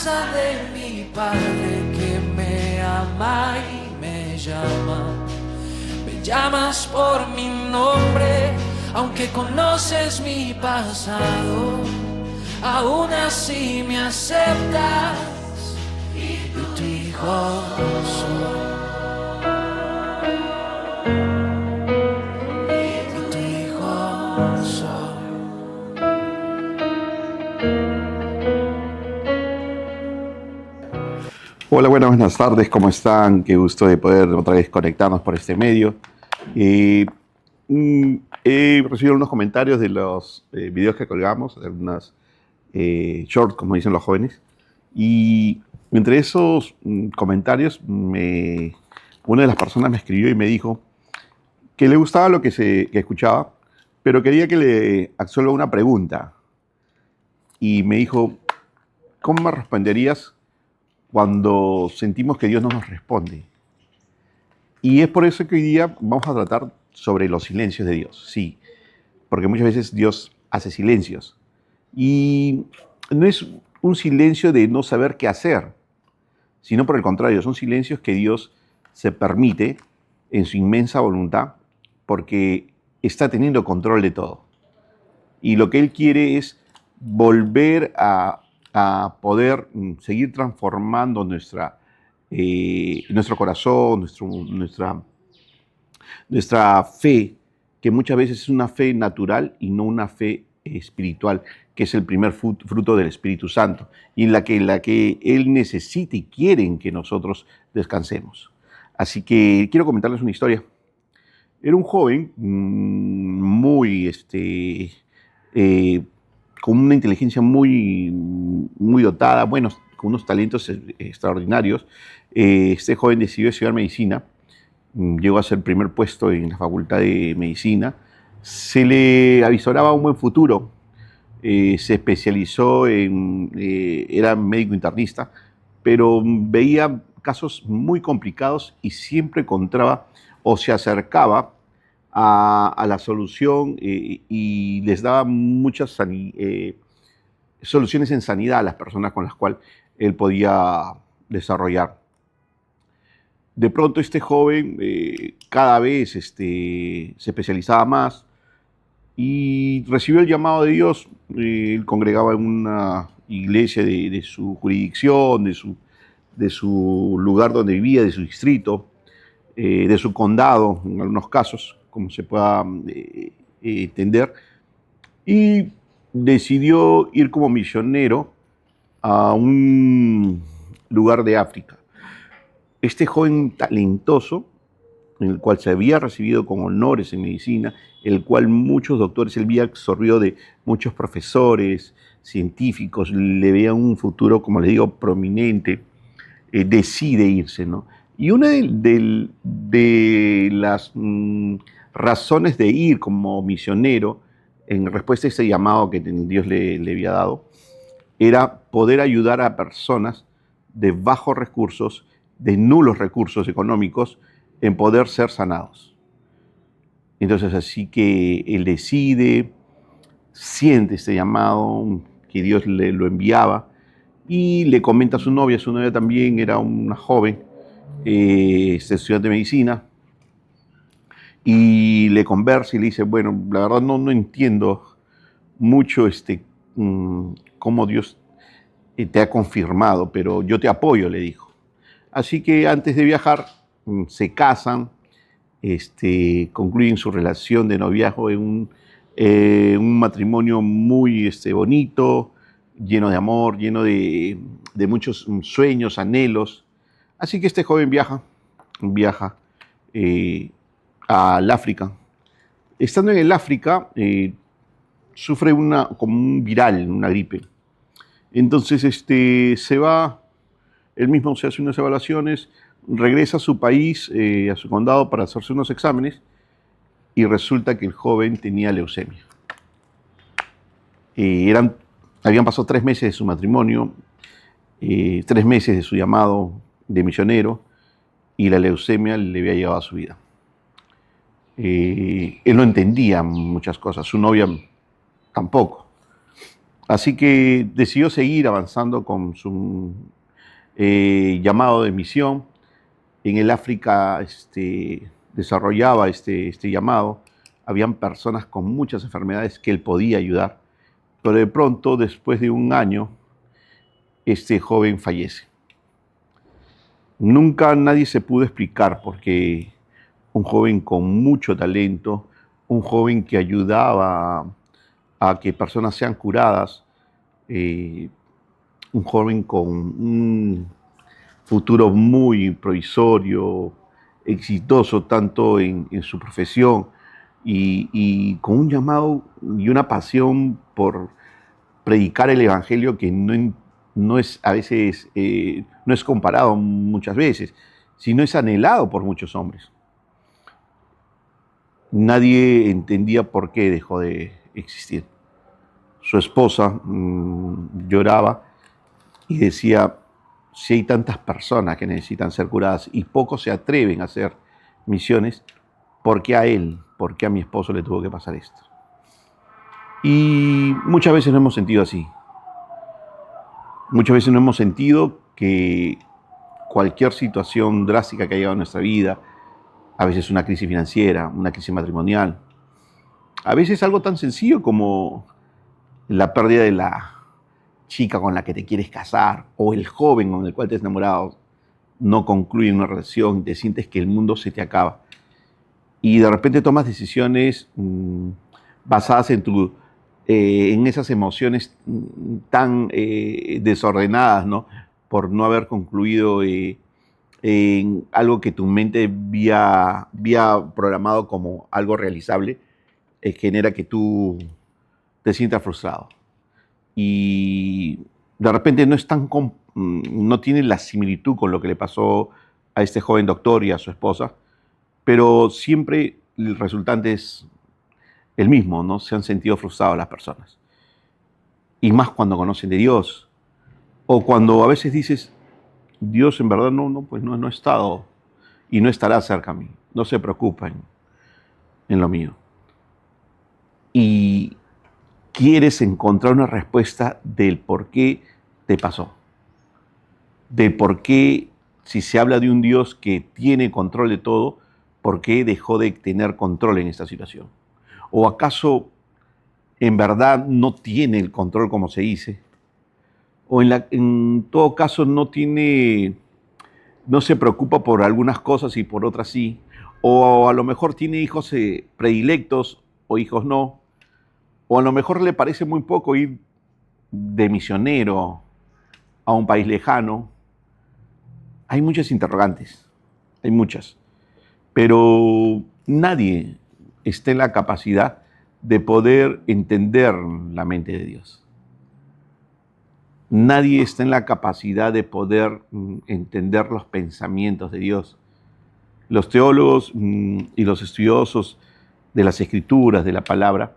casa de mi Padre que me ama y me llama. Me llamas por mi nombre, aunque conoces mi pasado, aún así me aceptas y tu hijo soy. Hola, buenas tardes, ¿cómo están? Qué gusto de poder otra vez conectarnos por este medio. Eh, He recibido unos comentarios de los videos que colgamos, de algunas shorts, como dicen los jóvenes, y entre esos comentarios una de las personas me escribió y me dijo que le gustaba lo que escuchaba, pero quería que le haga una pregunta. Y me dijo, ¿cómo me responderías cuando sentimos que Dios no nos responde? Y es por eso que hoy día vamos a tratar sobre los silencios de Dios. Sí, porque muchas veces Dios hace silencios. Y no es un silencio de no saber qué hacer, sino por el contrario, son silencios que Dios se permite en su inmensa voluntad porque está teniendo control de todo. Y lo que Él quiere es volver a poder seguir transformando nuestro corazón, nuestra fe, que muchas veces es una fe natural y no una fe espiritual, que es el primer fruto del Espíritu Santo, y en la que Él necesita y quiere que nosotros descansemos. Así que quiero comentarles una historia. Era un joven muy con una inteligencia muy dotada, bueno, con unos talentos extraordinarios. Este joven decidió estudiar medicina, llegó a ser el primer puesto en la Facultad de Medicina, se le avisoraba un buen futuro, se especializó era médico internista, pero veía casos muy complicados y siempre encontraba o se acercaba a la solución y les daba muchas soluciones en sanidad a las personas con las cuales él podía desarrollar. De pronto este joven cada vez se especializaba más y recibió el llamado de Dios. Él congregaba en una iglesia de su jurisdicción, de su lugar donde vivía, de su distrito, de su condado, en algunos casos, como se pueda entender, y decidió ir como misionero a un lugar de África. Este joven talentoso, en el cual se había recibido con honores en medicina, el cual muchos doctores, él había absorbido de muchos profesores, científicos, le veían un futuro, como les digo, prominente, decide irse, ¿no? Y una de las razones de ir como misionero, en respuesta a ese llamado que Dios le había dado, era poder ayudar a personas de bajos recursos, de nulos recursos económicos, en poder ser sanados. Entonces, así que él decide, siente este llamado que Dios lo enviaba y le comenta a su novia también era una joven, estudiante de medicina, y le conversa y le dice, bueno, la verdad no entiendo mucho cómo Dios te ha confirmado, pero yo te apoyo, le dijo. Así que antes de viajar, se casan, concluyen su relación de noviazgo en un matrimonio muy bonito, lleno de amor, lleno de muchos sueños, anhelos. Así que este joven viaja al África. Estando en el África, sufre como un viral, una gripe. Entonces se va, él mismo se hace unas evaluaciones, regresa a su país, a su condado, para hacerse unos exámenes, y resulta que el joven tenía leucemia. Habían pasado 3 meses de su matrimonio, 3 meses de su llamado de misionero, y la leucemia le había llevado a su vida. Él no entendía muchas cosas, su novia tampoco. Así que decidió seguir avanzando con su llamado de misión. En el África desarrollaba este llamado. Habían personas con muchas enfermedades que él podía ayudar. Pero de pronto, después de un año, este joven fallece. Nunca nadie se pudo explicar por qué un joven con mucho talento, un joven que ayudaba a que personas sean curadas, un joven con un futuro muy provisorio, exitoso tanto en su profesión y con un llamado y una pasión por predicar el evangelio que no es a veces, no es comparado muchas veces, sino es anhelado por muchos hombres. Nadie entendía por qué dejó de existir. Su esposa lloraba y decía: si hay tantas personas que necesitan ser curadas y pocos se atreven a hacer misiones, ¿por qué a él, por qué a mi esposo le tuvo que pasar esto? Y muchas veces nos hemos sentido así. Muchas veces nos hemos sentido que cualquier situación drástica que haya llegado a nuestra vida, a veces una crisis financiera, una crisis matrimonial, a veces algo tan sencillo como la pérdida de la chica con la que te quieres casar o el joven con el cual te has enamorado, no concluye una relación y te sientes que el mundo se te acaba. Y de repente tomas decisiones basadas en esas emociones tan desordenadas, ¿no? Por no haber concluido en algo que tu mente había programado como algo realizable, genera que tú te sientas frustrado. Y de repente no tiene la similitud con lo que le pasó a este joven doctor y a su esposa, pero siempre el resultante es el mismo, ¿no? Se han sentido frustradas las personas. Y más cuando conocen de Dios, o cuando a veces dices: Dios en verdad no ha estado y no estará cerca a mí, no se preocupa en lo mío. Y quieres encontrar una respuesta del por qué te pasó, del por qué, si se habla de un Dios que tiene control de todo, ¿por qué dejó de tener control en esta situación? ¿O acaso en verdad no tiene el control como se dice? ¿O en todo caso no se preocupa por algunas cosas y por otras sí? ¿O a lo mejor tiene hijos predilectos o hijos no? ¿O a lo mejor le parece muy poco ir de misionero a un país lejano? Hay muchas interrogantes, hay muchas. Pero nadie está en la capacidad de poder entender la mente de Dios. Nadie está en la capacidad de poder entender los pensamientos de Dios. Los teólogos y los estudiosos de las Escrituras, de la palabra,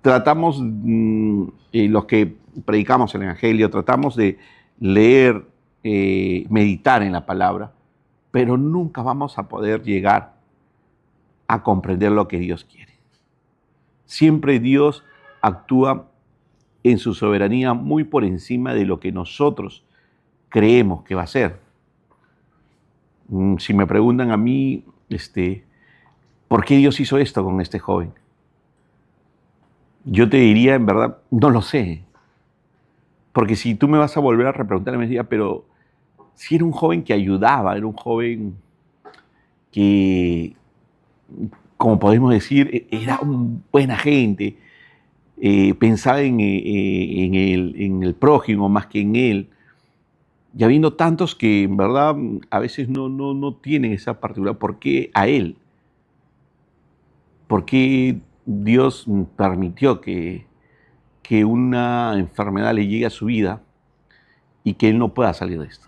tratamos, los que predicamos el Evangelio, tratamos de leer, meditar en la palabra, pero nunca vamos a poder llegar a comprender lo que Dios quiere. Siempre Dios actúa en su soberanía muy por encima de lo que nosotros creemos que va a ser. Si me preguntan a mí, ¿por qué Dios hizo esto con este joven? Yo te diría, en verdad, no lo sé. Porque si tú me vas a volver a repreguntar, me diría, pero si era un joven que ayudaba, era un joven que, como podemos decir, era una buena gente, pensaba en el prójimo más que en él. Y habiendo tantos que en verdad a veces no tienen esa particular, ¿por qué a él? ¿Por qué Dios permitió que una enfermedad le llegue a su vida y que él no pueda salir de esto?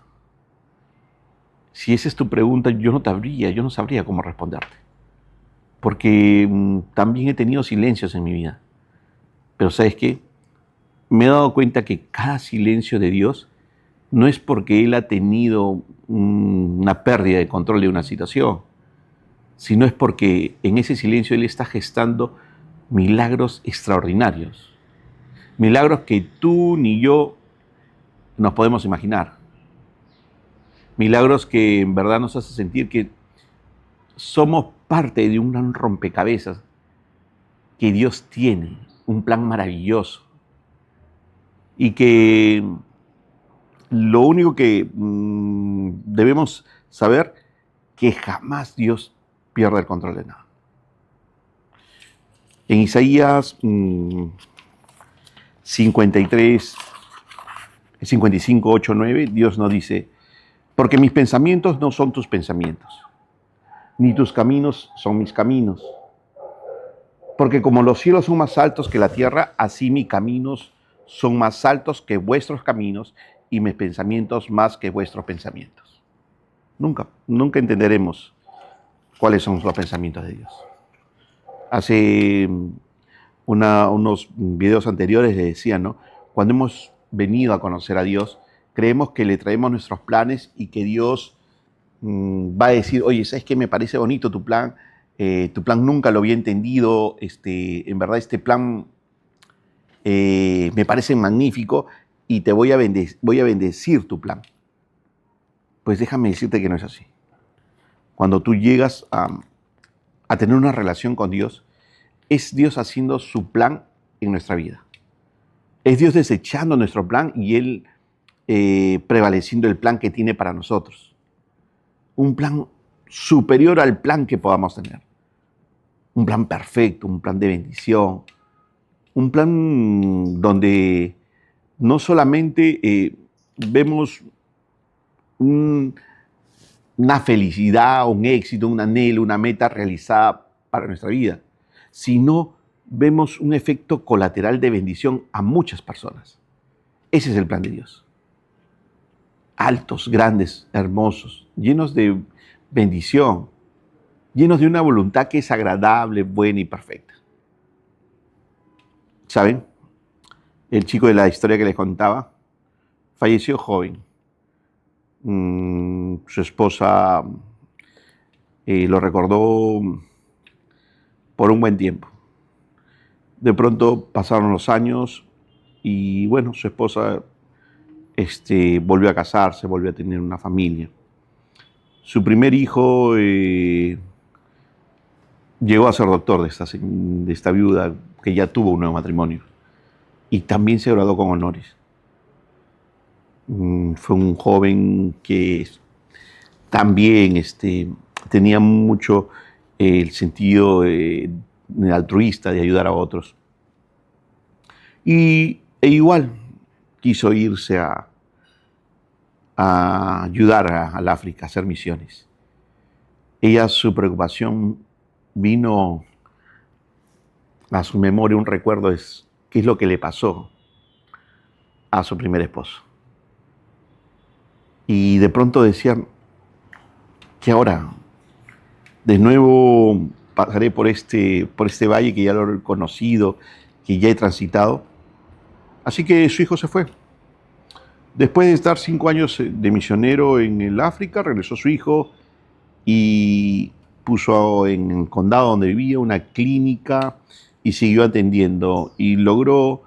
Si esa es tu pregunta, yo no sabría cómo responderte. Porque también he tenido silencios en mi vida. Pero ¿sabes qué? Me he dado cuenta que cada silencio de Dios no es porque Él ha tenido una pérdida de control de una situación, sino es porque en ese silencio Él está gestando milagros extraordinarios. Milagros que tú ni yo nos podemos imaginar. Milagros que en verdad nos hace sentir que somos parte de un gran rompecabezas que Dios tiene, un plan maravilloso. Y que lo único que debemos saber que jamás Dios pierde el control de nada. En Isaías 53, 55, 8, 9, Dios nos dice: porque mis pensamientos no son tus pensamientos, ni tus caminos son mis caminos. Porque como los cielos son más altos que la tierra, así mis caminos son más altos que vuestros caminos y mis pensamientos más que vuestros pensamientos. Nunca entenderemos cuáles son los pensamientos de Dios. Hace unos videos anteriores le decía, ¿no? Cuando hemos venido a conocer a Dios, creemos que le traemos nuestros planes y que Dios va a decir: oye, ¿sabes qué? Me parece bonito tu plan nunca lo había entendido, en verdad este plan me parece magnífico y te voy a bendecir tu plan. Pues déjame decirte que no es así. Cuando tú llegas a tener una relación con Dios, es Dios haciendo su plan en nuestra vida. Es Dios desechando nuestro plan y Él prevaleciendo el plan que tiene para nosotros. Un plan superior al plan que podamos tener. Un plan perfecto, un plan de bendición, un plan donde no solamente vemos una felicidad, un éxito, un anhelo, una meta realizada para nuestra vida, sino vemos un efecto colateral de bendición a muchas personas. Ese es el plan de Dios. Altos, grandes, hermosos, llenos de bendición, llenos de una voluntad que es agradable, buena y perfecta. ¿Saben? El chico de la historia que les contaba falleció joven. Su esposa lo recordó por un buen tiempo. De pronto pasaron los años y bueno, su esposa volvió a casarse, volvió a tener una familia. Su primer hijo llegó a ser doctor de esta viuda que ya tuvo un nuevo matrimonio y también se graduó con honores. Fue un joven que también tenía mucho el sentido altruista de ayudar a otros. E igual quiso irse a ayudar al África, a hacer misiones. Su preocupación vino a su memoria, un recuerdo es qué es lo que le pasó a su primer esposo. Y de pronto decía que ahora de nuevo pasaré por este valle que ya lo he conocido, que ya he transitado. Así que su hijo se fue. Después de estar 5 años de misionero en el África, regresó su hijo y puso en el condado donde vivía una clínica y siguió atendiendo y logró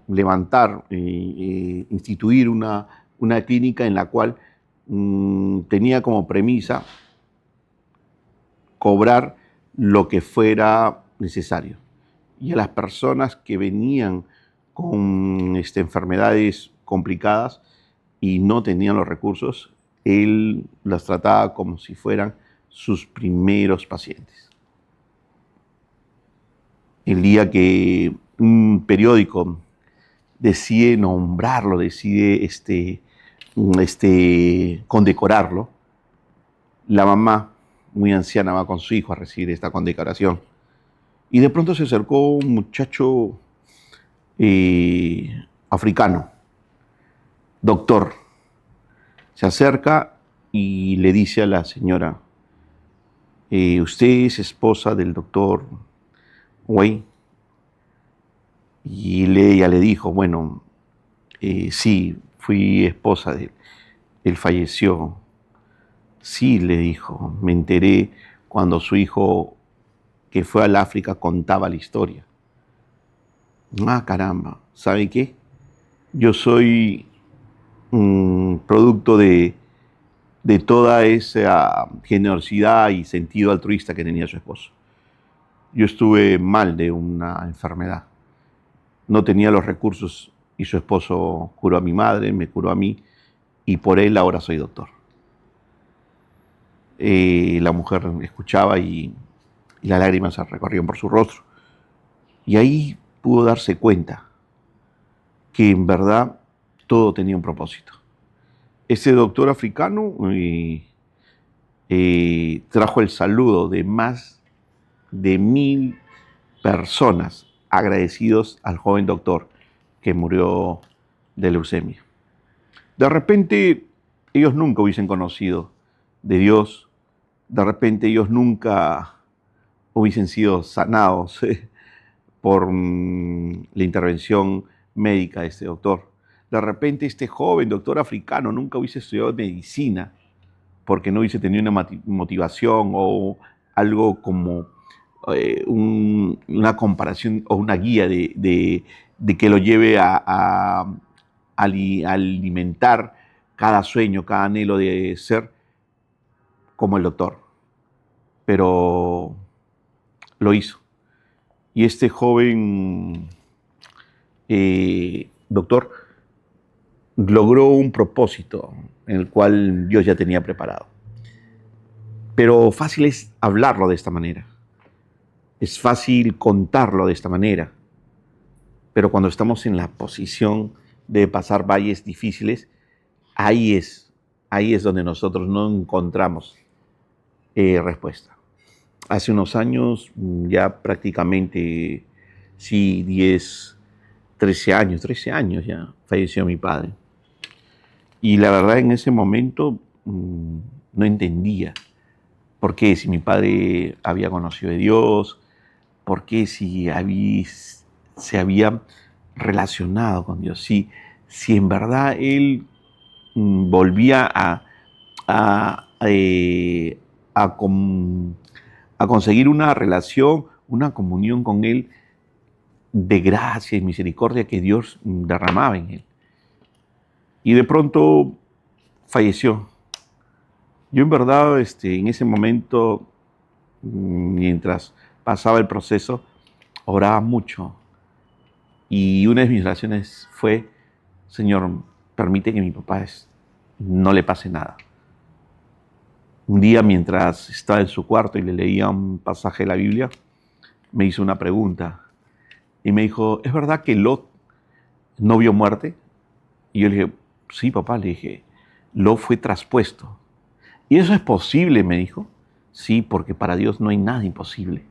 levantar, instituir una clínica en la cual tenía como premisa cobrar lo que fuera necesario. Y a las personas que venían con enfermedades complicadas y no tenían los recursos, él las trataba como si fueran sus primeros pacientes. El día que un periódico decide nombrarlo, decide condecorarlo, la mamá, muy anciana, va con su hijo a recibir esta condecoración. Y de pronto se acercó un muchacho africano, doctor. Se acerca y le dice a la señora: ¿usted es esposa del doctor Wayne? Y ella le dijo: bueno, sí, fui esposa de él. Él falleció. Sí, le dijo, me enteré cuando su hijo que fue al África contaba la historia. Ah, caramba, ¿sabe qué? Yo soy producto de toda esa generosidad y sentido altruista que tenía su esposo. Yo estuve mal de una enfermedad. No tenía los recursos y su esposo curó a mi madre, me curó a mí y por él ahora soy doctor. La mujer escuchaba y las lágrimas se recorrían por su rostro. Y ahí pudo darse cuenta que en verdad todo tenía un propósito. Ese doctor africano trajo el saludo de más de 1000 personas agradecidos al joven doctor que murió de leucemia. De repente ellos nunca hubiesen conocido de Dios, de repente ellos nunca hubiesen sido sanados por la intervención médica de este doctor. De repente este joven doctor africano nunca hubiese estudiado medicina porque no hubiese tenido una motivación o algo como una comparación o una guía de que lo lleve a alimentar cada sueño, cada anhelo de ser como el doctor. Pero lo hizo. Y este joven doctor logró un propósito en el cual Dios ya tenía preparado. Pero fácil es hablarlo de esta manera. Es fácil contarlo de esta manera. Pero cuando estamos en la posición de pasar valles difíciles, ahí es donde nosotros no encontramos respuesta. Hace unos años, ya prácticamente, sí, 13 años ya, falleció mi padre. Y la verdad en ese momento no entendía por qué si mi padre había conocido a Dios, por qué si se había relacionado con Dios, si en verdad él volvía a conseguir una relación, una comunión con él de gracia y misericordia que Dios derramaba en él. Y de pronto falleció. Yo en verdad en ese momento, mientras pasaba el proceso, oraba mucho. Y una de mis oraciones fue: Señor, permite que a mi papá no le pase nada. Un día, mientras estaba en su cuarto y le leía un pasaje de la Biblia, me hizo una pregunta. Y me dijo: ¿es verdad que Lot no vio muerte? Y yo le dije: sí, papá, le dije, Lot fue traspuesto. ¿Y eso es posible?, me dijo. Sí, porque para Dios no hay nada imposible.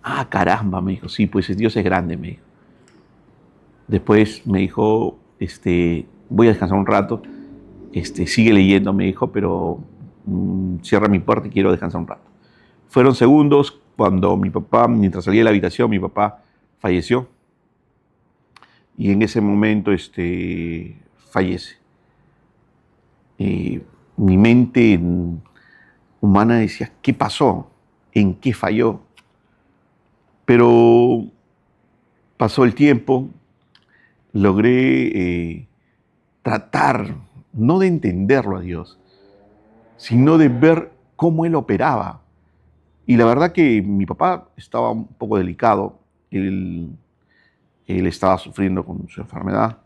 Ah, caramba, me dijo. Sí, pues Dios es grande, me dijo. Después me dijo, voy a descansar un rato, sigue leyendo, me dijo, pero cierra mi puerta y quiero descansar un rato. Fueron segundos cuando mi papá, mientras salía de la habitación, mi papá falleció. Y en ese momento fallece. Mi mente humana decía: ¿qué pasó? ¿En qué falló? Pero pasó el tiempo, logré tratar, no de entenderlo a Dios, sino de ver cómo Él operaba. Y la verdad que mi papá estaba un poco delicado, él estaba sufriendo con su enfermedad.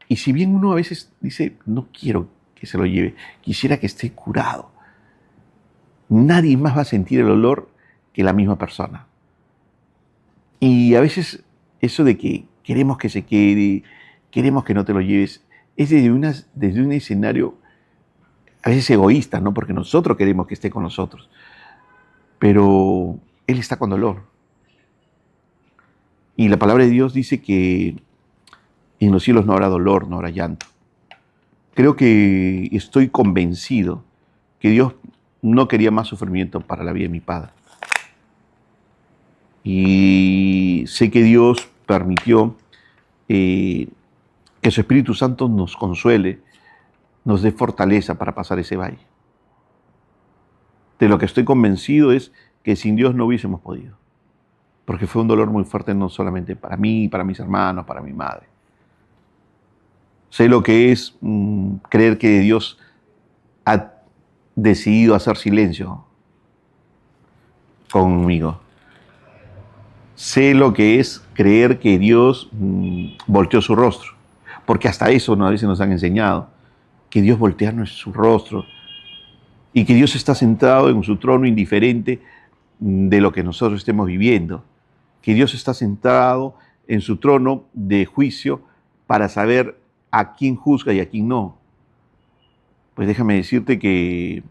Y si bien uno a veces dice: no quiero que se lo lleve, quisiera que esté curado, nadie más va a sentir el olor que la misma persona. Y a veces eso de que queremos que se quede, queremos que no te lo lleves, es desde un escenario a veces egoísta, ¿no? Porque nosotros queremos que esté con nosotros, pero Él está con dolor. Y la palabra de Dios dice que en los cielos no habrá dolor, no habrá llanto. Creo que estoy convencido que Dios no quería más sufrimiento para la vida de mi padre. Y sé que Dios permitió que su Espíritu Santo nos consuele, nos dé fortaleza para pasar ese valle. De lo que estoy convencido es que sin Dios no hubiésemos podido. Porque fue un dolor muy fuerte no solamente para mí, para mis hermanos, para mi madre. Sé lo que es creer que Dios ha decidido hacer silencio conmigo. Sé lo que es creer que Dios volteó su rostro. Porque hasta eso a veces nos han enseñado. Que Dios voltea su rostro. Y que Dios está sentado en su trono indiferente de lo que nosotros estemos viviendo. Que Dios está sentado en su trono de juicio para saber a quién juzga y a quién no. Pues déjame decirte que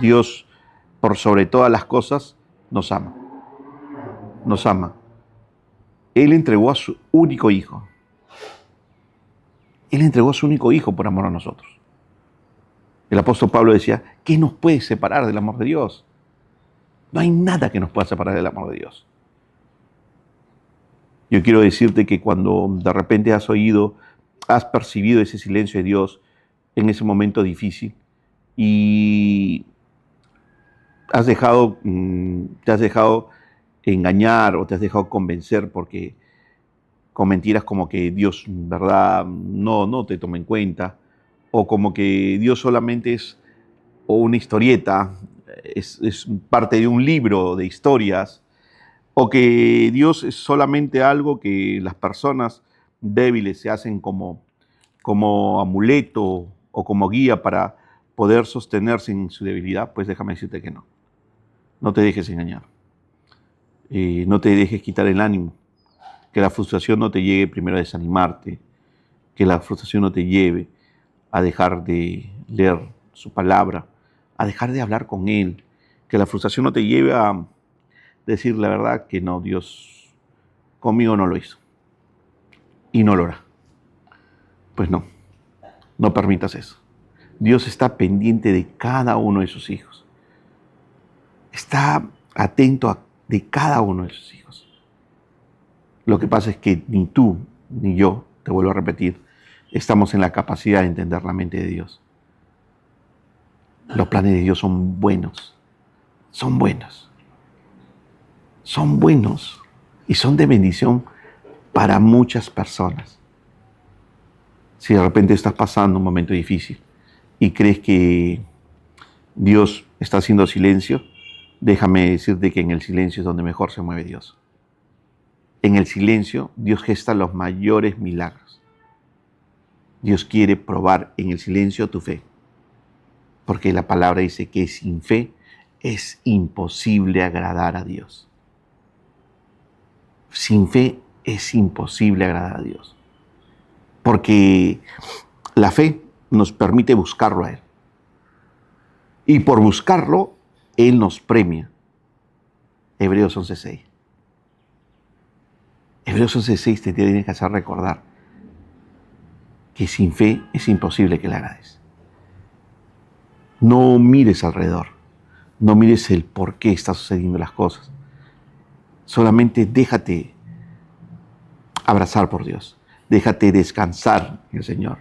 Dios, por sobre todas las cosas, nos ama. Nos ama. Él entregó a su único hijo. Él entregó a su único hijo por amor a nosotros. El apóstol Pablo decía, ¿qué nos puede separar del amor de Dios? No hay nada que nos pueda separar del amor de Dios. Yo quiero decirte que cuando de repente has percibido ese silencio de Dios en ese momento difícil y te has dejado engañar o te has dejado convencer porque con mentiras como que Dios, ¿verdad?, no te toma en cuenta, o como que Dios solamente es una historieta, es parte de un libro de historias, o que Dios es solamente algo que las personas débiles se hacen como amuleto o como guía para poder sostenerse en su debilidad. Pues déjame decirte que no. No te dejes engañar. No te dejes quitar el ánimo. Que la frustración no te lleve primero a desanimarte. Que la frustración no te lleve a dejar de leer su palabra, a dejar de hablar con Él. Que la frustración no te lleve a decir la verdad que no, Dios conmigo no lo hizo y no lo hará. Pues no permitas eso. Dios está pendiente de cada uno de sus hijos. Está atento de cada uno de sus hijos. Lo que pasa es que ni tú ni yo, te vuelvo a repetir, estamos en la capacidad de entender la mente de Dios. Los planes de Dios son buenos. Son buenos. Son buenos y son de bendición para muchas personas. Si de repente estás pasando un momento difícil y crees que Dios está haciendo silencio, déjame decirte que en el silencio es donde mejor se mueve Dios. En el silencio, Dios gesta los mayores milagros. Dios quiere probar en el silencio tu fe, porque la palabra dice que sin fe es imposible agradar a Dios. Sin fe es imposible agradar a Dios. Porque la fe nos permite buscarlo a Él. Y por buscarlo, Él nos premia. Hebreos 11:6. Hebreos 11:6 te tiene que hacer recordar que sin fe es imposible que le agrades. No mires alrededor. No mires el por qué están sucediendo las cosas. Solamente déjate abrazar por Dios. Déjate descansar en el Señor.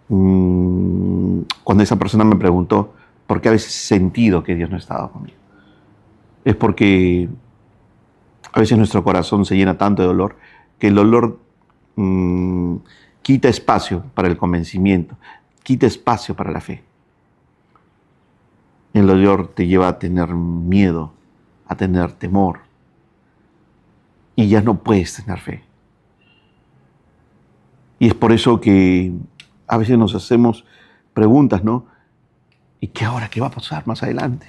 Cuando esa persona me preguntó por qué a veces he sentido que Dios no estaba conmigo, es porque a veces nuestro corazón se llena tanto de dolor que el dolor quita espacio para el convencimiento, quita espacio para la fe. El dolor te lleva a tener miedo, a tener temor, y ya no puedes tener fe. Y es por eso que a veces nos hacemos preguntas, ¿no? ¿Y qué ahora? ¿Qué va a pasar más adelante?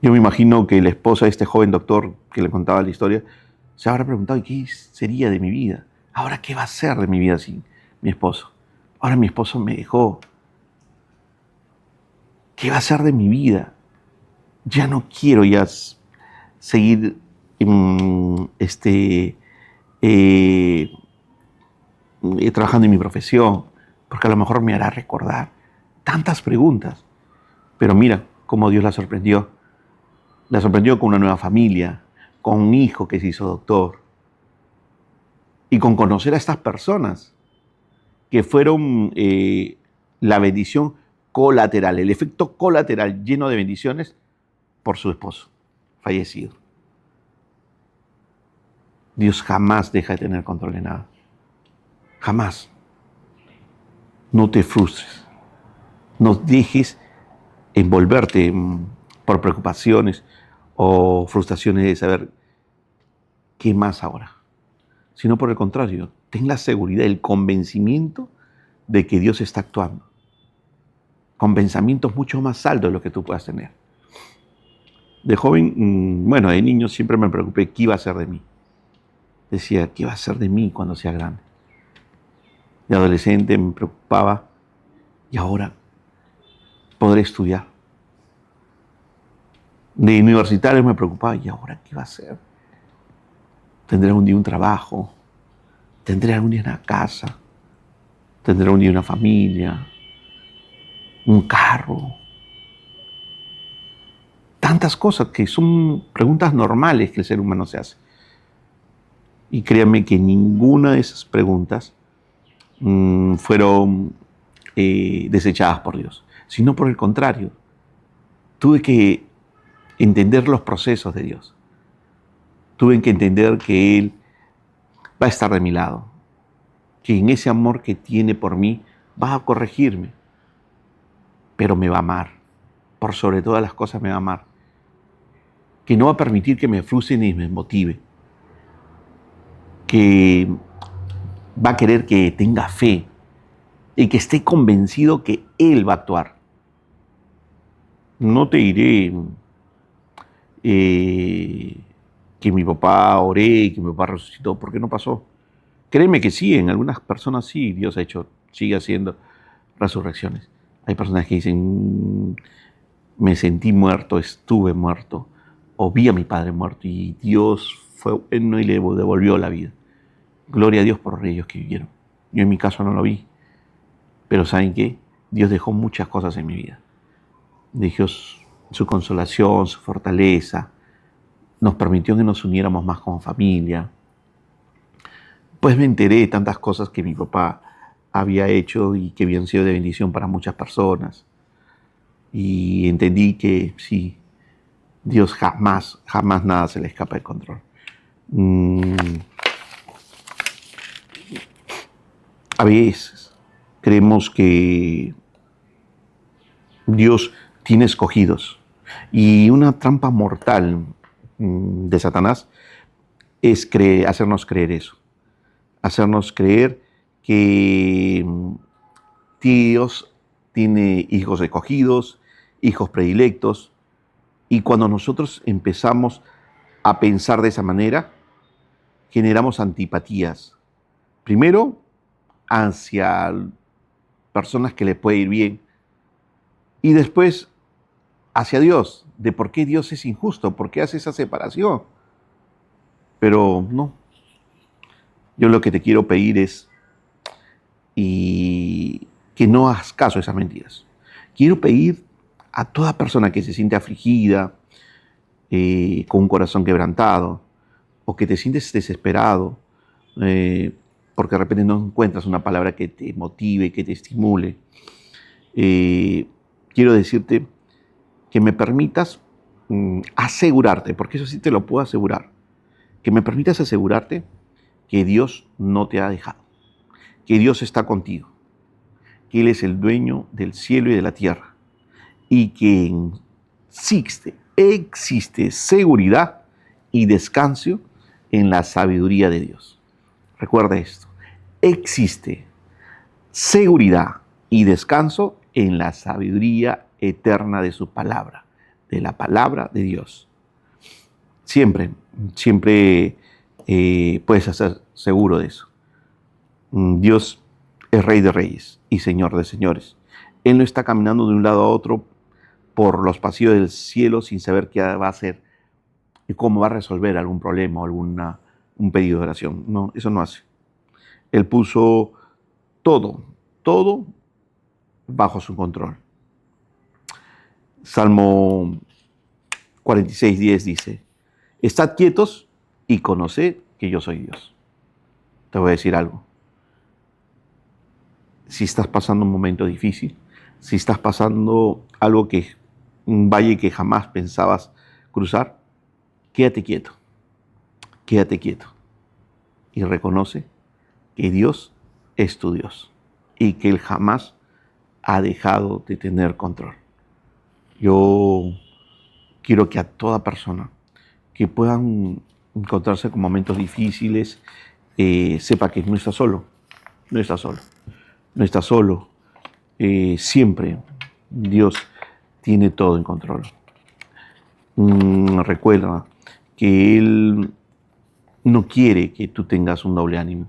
Yo me imagino que la esposa de este joven doctor que le contaba la historia se habrá preguntado, ¿y qué sería de mi vida? ¿Ahora qué va a ser de mi vida sin mi esposo? Ahora mi esposo me dejó. ¿Qué va a ser de mi vida? Ya no quiero ya seguir trabajando en mi profesión, porque a lo mejor me hará recordar tantas preguntas. Pero mira cómo Dios la sorprendió. La sorprendió con una nueva familia, con un hijo que se hizo doctor, y con conocer a estas personas que fueron la bendición colateral, el efecto colateral lleno de bendiciones por su esposo fallecido. Dios jamás deja de tener control de nada. Jamás. No te frustres. No dejes envolverte por preocupaciones o frustraciones de saber qué más ahora. Sino por el contrario, ten la seguridad, el convencimiento de que Dios está actuando. Con pensamientos mucho más altos de lo que tú puedas tener. De joven, de niño siempre me preocupé qué iba a ser de mí. Decía, ¿qué va a ser de mí cuando sea grande? De adolescente me preocupaba, ¿y ahora podré estudiar? De universitario me preocupaba, ¿y ahora qué va a hacer? ¿Tendré algún día un trabajo? ¿Tendré algún día una casa? ¿Tendré algún día una familia? ¿Un carro? Tantas cosas que son preguntas normales que el ser humano se hace. Y créanme que ninguna de esas preguntas fueron desechadas por Dios, sino por el contrario. Tuve que entender los procesos de Dios. Tuve que entender que Él va a estar de mi lado, que en ese amor que tiene por mí va a corregirme, pero me va a amar. Por sobre todas las cosas me va a amar. Que no va a permitir que me frustre ni me motive. Que va a querer que tenga fe y que esté convencido que Él va a actuar. No te diré que mi papá oré, que mi papá resucitó, porque no pasó. Créeme que sí, en algunas personas sí, Dios sigue haciendo resurrecciones. Hay personas que dicen, me sentí muerto, estuve muerto, o vi a mi padre muerto y Dios fue bueno y le devolvió la vida. Gloria a Dios por ellos que vivieron. Yo en mi caso no lo vi, pero ¿saben qué? Dios dejó muchas cosas en mi vida. Dejó su consolación, su fortaleza, nos permitió que nos uniéramos más como familia. Pues me enteré de tantas cosas que mi papá había hecho y que habían sido de bendición para muchas personas. Y entendí que sí, Dios jamás nada se le escapa del control. A veces creemos que Dios tiene escogidos y una trampa mortal de Satanás es hacernos creer eso. Hacernos creer que Dios tiene hijos escogidos, hijos predilectos, y cuando nosotros empezamos a pensar de esa manera, generamos antipatías. Primero, hacia personas que le puede ir bien, y después hacia Dios, de por qué Dios es injusto, por qué hace esa separación. Pero no. Yo lo que te quiero pedir es que no hagas caso a esas mentiras. Quiero pedir a toda persona que se siente afligida, con un corazón quebrantado, o que te sientes desesperado, porque de repente no encuentras una palabra que te motive, que te estimule. Quiero decirte que me permitas asegurarte, porque eso sí te lo puedo asegurar, que me permitas asegurarte que Dios no te ha dejado, que Dios está contigo, que Él es el dueño del cielo y de la tierra, y que existe seguridad y descanso en la sabiduría de Dios. Recuerda esto, existe seguridad y descanso en la sabiduría eterna de su palabra, de la palabra de Dios. Siempre puedes estar seguro de eso. Dios es Rey de Reyes y Señor de Señores. Él no está caminando de un lado a otro por los pasillos del cielo sin saber qué va a hacer y cómo va a resolver algún problema o un pedido de oración. No, eso no hace. Él puso todo bajo su control. Salmo 46:10 dice, estad quietos y conoced que yo soy Dios. Te voy a decir algo. Si estás pasando un momento difícil, si estás pasando un valle que jamás pensabas cruzar, quédate quieto. Quédate quieto. Y reconoce que Dios es tu Dios y que Él jamás ha dejado de tener control. Yo quiero que a toda persona que puedan encontrarse con momentos difíciles, sepa que no está solo, no está solo, no está solo. Siempre Dios tiene todo en control. Recuerda que Él no quiere que tú tengas un doble ánimo,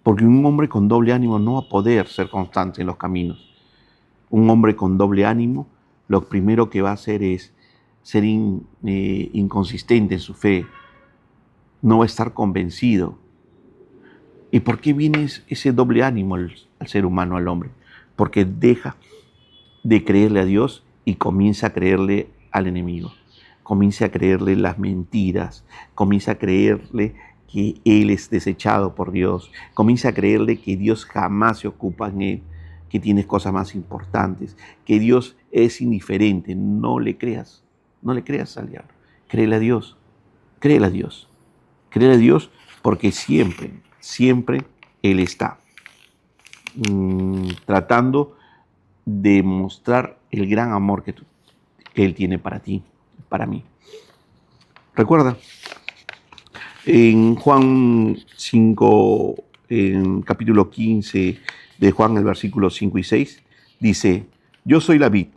porque un hombre con doble ánimo no va a poder ser constante en los caminos. Un hombre con doble ánimo, lo primero que va a hacer es ser inconsistente en su fe, no va a estar convencido. ¿Y por qué viene ese doble ánimo al ser humano, al hombre? Porque deja de creerle a Dios y comienza a creerle al enemigo. Comienza a creerle las mentiras, comienza a creerle que Él es desechado por Dios, comienza a creerle que Dios jamás se ocupa en Él, que tienes cosas más importantes, que Dios es indiferente. No le creas al diablo, créele a Dios, créele a Dios, créele a Dios, porque siempre Él está tratando de mostrar el gran amor que Él tiene para ti, para mí. Recuerda, en Juan 5, en capítulo 15 de Juan, el versículo 5 y 6, dice: yo soy la vid,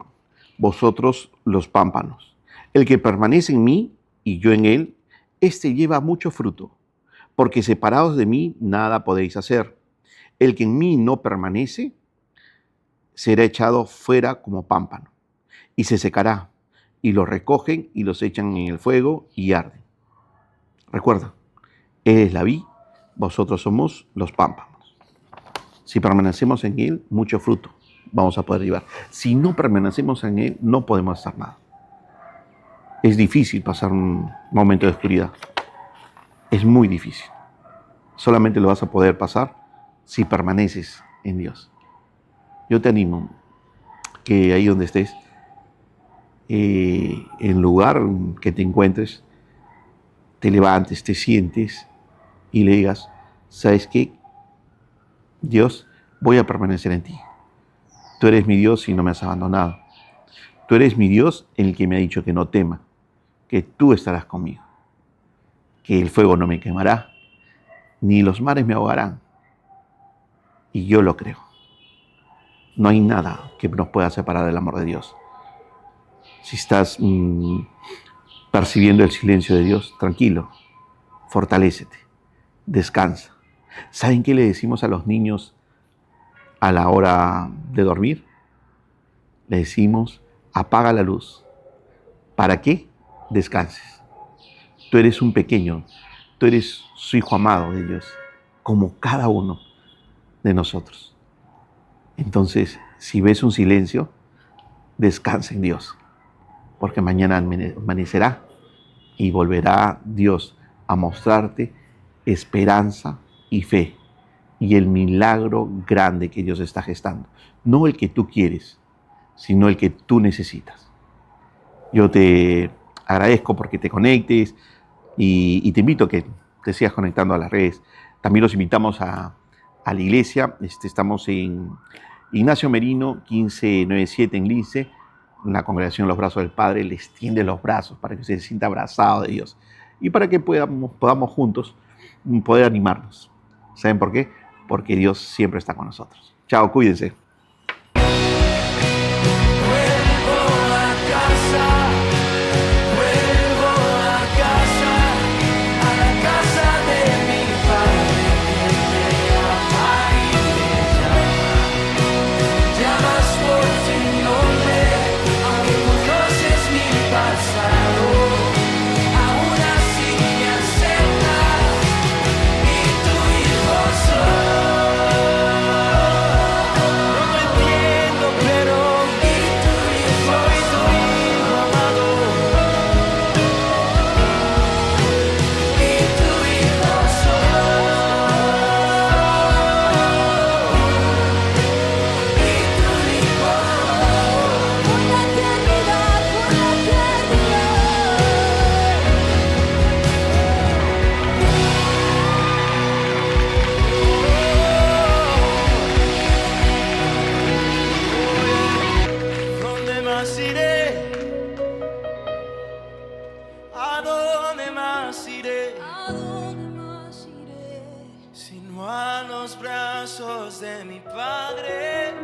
vosotros los pámpanos. El que permanece en mí y yo en él, éste lleva mucho fruto, porque separados de mí nada podéis hacer. El que en mí no permanece será echado fuera como pámpano, y se secará, y los recogen y los echan en el fuego y arden. Recuerda, Él es la vid, vosotros somos los pámpanos. Si permanecemos en Él, mucho fruto vamos a poder llevar. Si no permanecemos en Él, no podemos hacer nada. Es difícil pasar un momento de oscuridad. Es muy difícil. Solamente lo vas a poder pasar si permaneces en Dios. Yo te animo que ahí donde estés, en lugar que te encuentres, te levantes, te sientes y le digas: ¿sabes qué? Dios, voy a permanecer en ti. Tú eres mi Dios y no me has abandonado. Tú eres mi Dios en el que me ha dicho que no tema, que tú estarás conmigo, que el fuego no me quemará, ni los mares me ahogarán. Y yo lo creo. No hay nada que nos pueda separar del amor de Dios. Si estás percibiendo el silencio de Dios, tranquilo, fortalécete, descansa. ¿Saben qué le decimos a los niños a la hora de dormir? Le decimos: apaga la luz. ¿Para qué? Descanses. Tú eres un pequeño, tú eres su hijo amado de Dios, como cada uno de nosotros. Entonces, si ves un silencio, descansa en Dios, porque mañana amanecerá y volverá Dios a mostrarte esperanza y fe y el milagro grande que Dios está gestando. No el que tú quieres, sino el que tú necesitas. Yo te agradezco porque te conectes y te invito a que te sigas conectando a las redes. También los invitamos a la iglesia. Estamos en Ignacio Merino, 1597 en Lince. La congregación Los Brazos del Padre les tiende los brazos para que usted se sienta abrazado de Dios y para que podamos juntos poder animarnos. ¿Saben por qué? Porque Dios siempre está con nosotros. Chao, cuídense. más iré? ¿A dónde más iré? ¿A dónde más iré? Sino a los brazos de mi Padre.